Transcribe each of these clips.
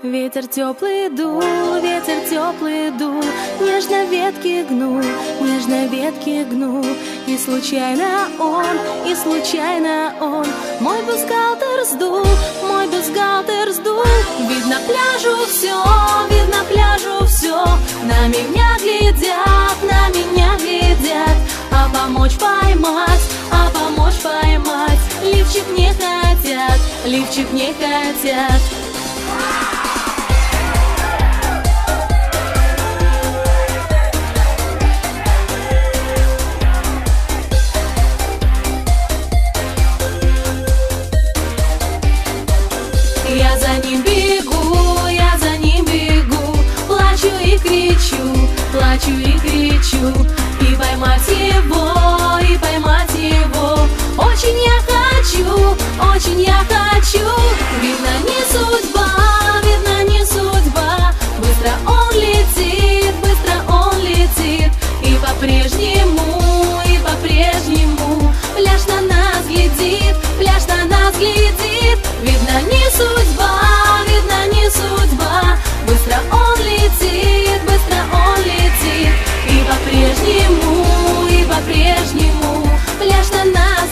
Ветер теплый дул, нежно ветки гнул, нежно ветки гнул. И случайно он мой бюстгальтер сдул, мой бюстгальтер сдул. Видно пляжу все, на меня глядят, а помочь поймать, лифчик не хотят. Я за ним бегу, плачу и кричу, и поймать его, очень я хочу. Видно, не судьба, быстро он летит, и по-прежнему, пляж на нас глядит. Видно, не судьба, быстро он летит, и по-прежнему, пляж на нас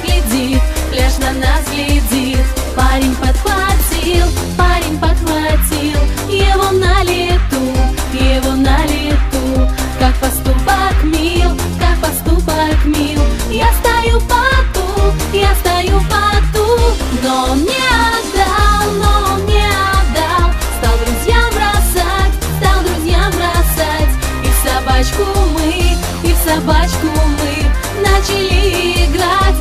глядит. Парень подхватил его на лету, как поступок мил. Я стою поту, но он не отдал, стал друзьям бросать, и в собачку мы начали играть.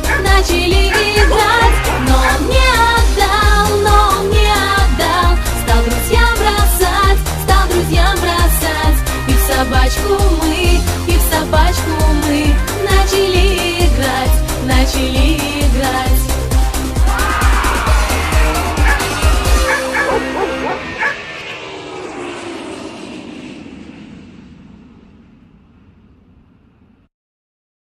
Но он не отдал, стал друзьям бросать, и в собачку мы начали играть.